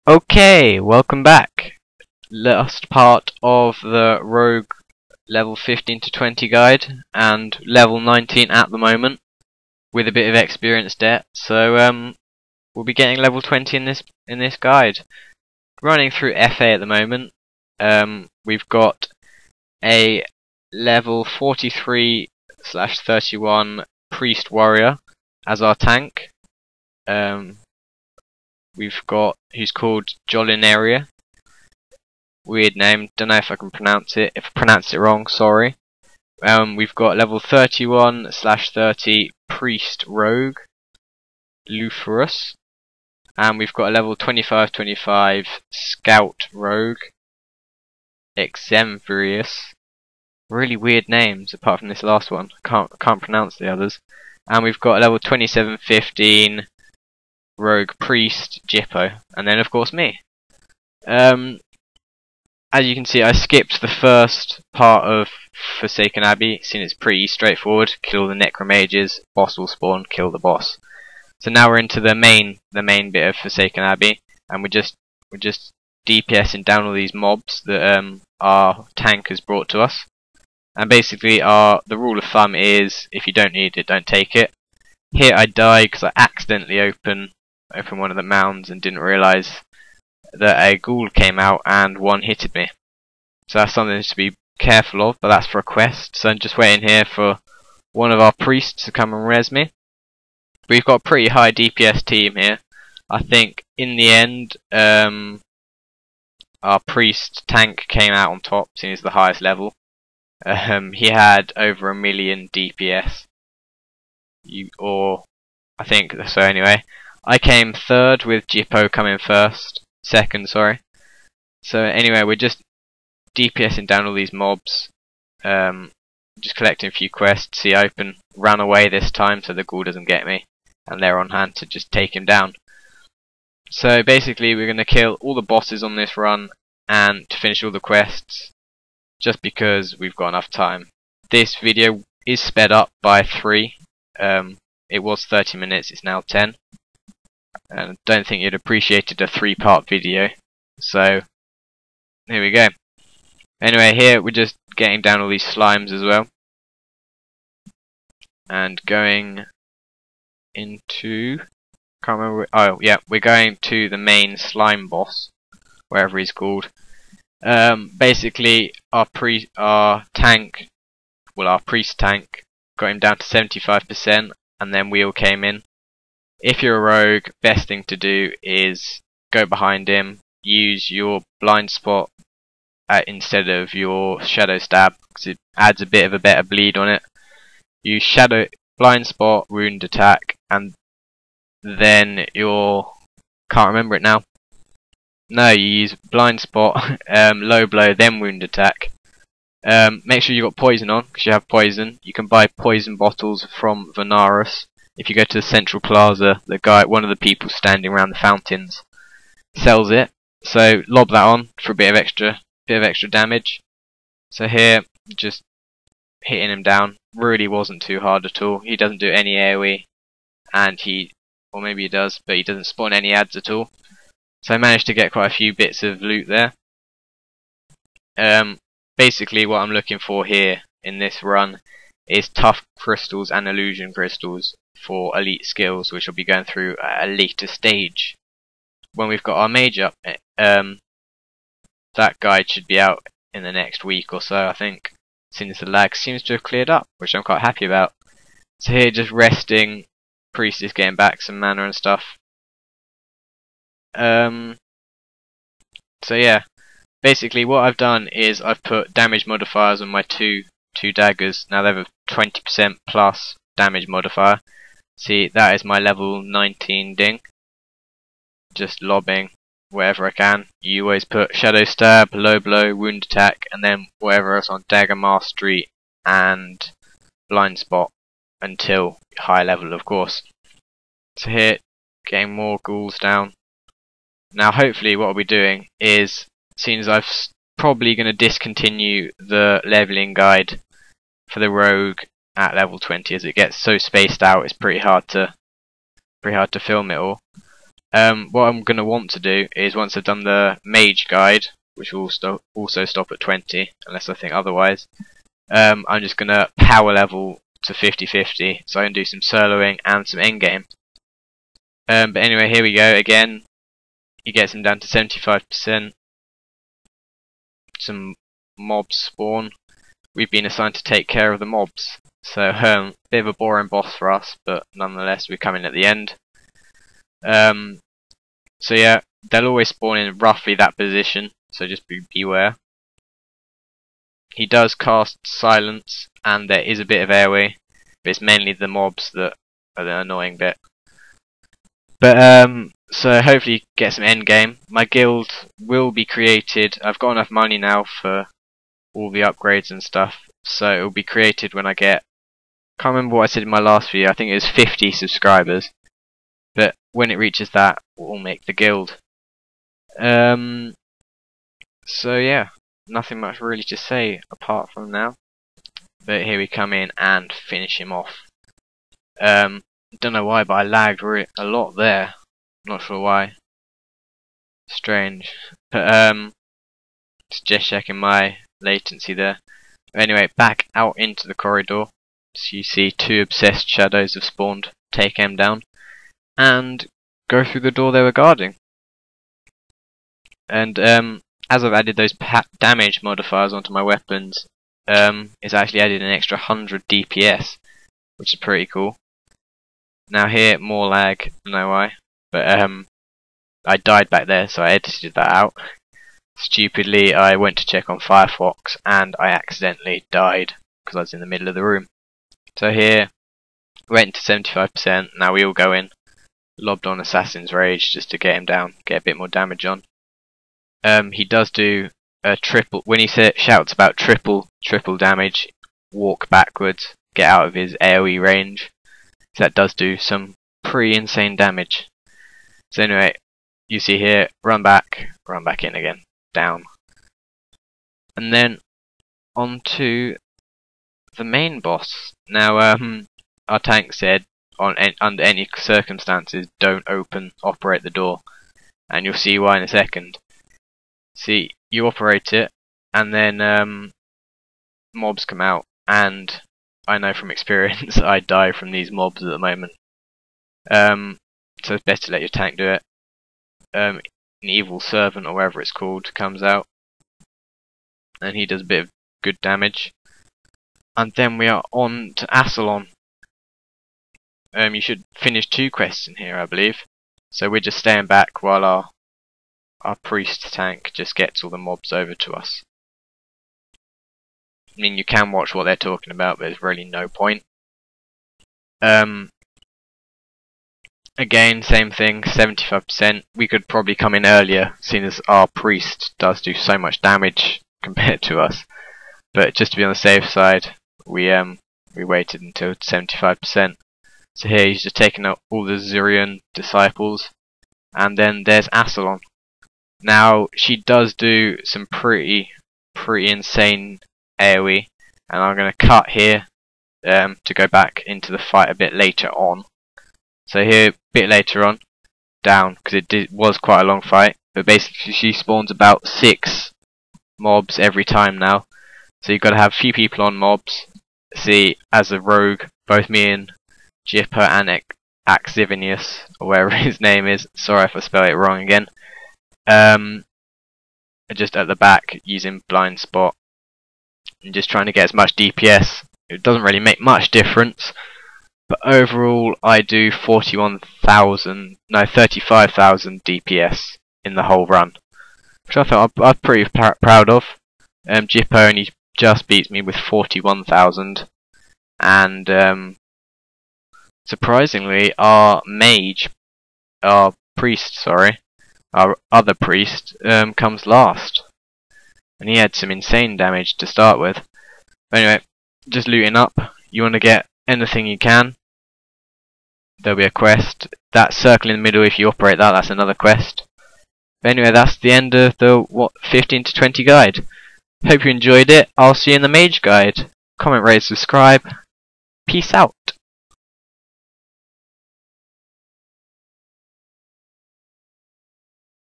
Okay, welcome back. Last part of the Rogue level 15 to 20 guide and level 19 at the moment with a bit of experience debt. So we'll be getting level 20 in this guide. Running through FA at the moment. We've got a level 43/31 priest warrior as our tank. We've got who's called Jolinaria. Weird name, don't know if I can pronounce it. If I pronounced it wrong, sorry. We've got level 31/30 priest rogue, Luferus. And we've got a level 25/25 scout rogue, Exemprius. Really weird names apart from this last one. I can't pronounce the others. And we've got a level 27/15 rogue priest, Jippo, and then of course me. As you can see, I skipped the first part of Forsaken Abbey, seeing it's pretty straightforward. Kill the necromages, boss will spawn, kill the boss. So now we're into the main bit of Forsaken Abbey, and we're just DPSing down all these mobs that our tank has brought to us. And basically, the rule of thumb is if you don't need it, don't take it. Here I died because I accidentally opened one of the mounds and didn't realise that a ghoul came out and one-hitted me. So that's something to be careful of, but that's for a quest. So I'm just waiting here for one of our priests to come and res me. We've got a pretty high DPS team here. I think in the end, our priest tank came out on top, seeing as the highest level. He had over 1 million DPS. I think so anyway. I came third with Jippo coming second, sorry. So anyway, we're just DPSing down all these mobs, just collecting a few quests. See, I ran away this time so the ghoul doesn't get me, and they're on hand to just take him down. So basically we're going to kill all the bosses on this run and to finish all the quests, just because we've got enough time. This video is sped up by 3. It was 30 minutes, it's now 10. And I don't think you'd appreciated a 3-part video. So, here we go. Anyway, here we're just getting down all these slimes as well. And going into... can't remember... oh, yeah, we're going to the main slime boss, wherever he's called. Basically, our priest tank got him down to 75%, and then we all came in. If you're a rogue, best thing to do is go behind him, use your blind spot instead of your shadow stab, because it adds a bit of a better bleed on it. Use blind spot, wound attack, and then can't remember it now. No, you use blind spot, low blow, then wound attack. Make sure you got poison on, because you have poison. You can buy poison bottles from Venarus. If you go to the Central Plaza, one of the people standing around the fountains, sells it. So lob that on for a bit of extra damage. So here, just hitting him down really wasn't too hard at all. He doesn't do any AoE, and or maybe he does, but he doesn't spawn any ads at all. So I managed to get quite a few bits of loot there. Basically, what I'm looking for here in this run is tough crystals and illusion crystals for elite skills, which we'll be going through at a later stage when we've got our mage up. That guide should be out in the next week or so, I think, since the lag seems to have cleared up, which I'm quite happy about. So here, just resting, priest is getting back some mana and stuff. So yeah, basically what I've done is I've put damage modifiers on my two daggers. Now they have a 20% plus damage modifier. See, that is my level 19 ding. Just lobbing wherever I can. You always put shadow stab, low blow, wound attack, and then whatever else on dagger mastery and blind spot until high level, of course. So here, getting more ghouls down. Now hopefully what I'll be doing is, seeing as I'm probably going to discontinue the leveling guide for the rogue at level 20, as it gets so spaced out, it's pretty hard to film it all. What I'm going to want to do is, once I've done the Mage guide, which will also stop at 20, unless I think otherwise, I'm just going to power level to 50-50, so I can do some soloing and some endgame. But anyway, here we go again. He gets him down to 75%. Some mobs spawn. We've been assigned to take care of the mobs, so bit of a boring boss for us, but nonetheless we come in at the end. So yeah, they'll always spawn in roughly that position, so just beware. He does cast silence, and there is a bit of AoE, but it's mainly the mobs that are the annoying bit. But so hopefully get some endgame. My guild will be created. I've got enough money now for all the upgrades and stuff, so it will be created when I get, can't remember what I said in my last video, I think it was 50 subscribers. But when it reaches that, we'll make the guild. So yeah, nothing much really to say apart from now. But here we come in and finish him off. Don't know why, but I lagged a lot there. Not sure why. Strange. But just checking my latency there. Anyway, back out into the corridor. So you see two obsessed shadows have spawned. Take them down. And go through the door they were guarding. And as I've added those damage modifiers onto my weapons, it's actually added an extra 100 DPS, which is pretty cool. Now here, more lag, I don't know why, but I died back there, so I edited that out. Stupidly, I went to check on Firefox, and I accidentally died, because I was in the middle of the room. So here, went to 75%, now we all go in. Lobbed on Assassin's Rage just to get him down, get a bit more damage on. He does do a triple, when he shouts about triple damage, walk backwards, get out of his AoE range. So that does do some pretty insane damage. So anyway, you see here, run back in again, down. And then on to the main boss. Now our tank said under any circumstances don't operate the door, and you'll see why in a second. See, you operate it, and then mobs come out, and I know from experience I die from these mobs at the moment. So it's best to let your tank do it. An evil servant, or whatever it's called, comes out, and he does a bit of good damage. And then we are on to Ascalon. You should finish 2 quests in here, I believe. So we're just staying back while our priest tank just gets all the mobs over to us. I mean, you can watch what they're talking about, but there's really no point. Again, same thing, 75%. We could probably come in earlier, seeing as our priest does do so much damage compared to us. But just to be on the safe side, we waited until 75%. So here he's just taking out all the Zurian disciples, and then there's Ascalon. Now she does do some pretty insane AoE, and I'm going to cut here to go back into the fight a bit later on. So here, a bit later on, down, because it was quite a long fight, but basically she spawns about 6 mobs every time now. So you've got to have a few people on mobs. See, as a rogue, both me and Jipper and Axivinius, or whatever his name is, sorry if I spell it wrong again, just at the back using blind spot and just trying to get as much DPS. It doesn't really make much difference, but overall I do 35,000 DPS in the whole run, which I thought I'm pretty proud of. Jipper only just beats me with 41,000, and surprisingly our other priest comes last, and he had some insane damage to start with. But anyway, just looting up. You want to get anything you can. There'll be a quest. That circle in the middle, if you operate that, that's another quest. But anyway, that's the end of the 15 to 20 guide. Hope you enjoyed it. I'll see you in the Mage guide. Comment, rate, subscribe. Peace out.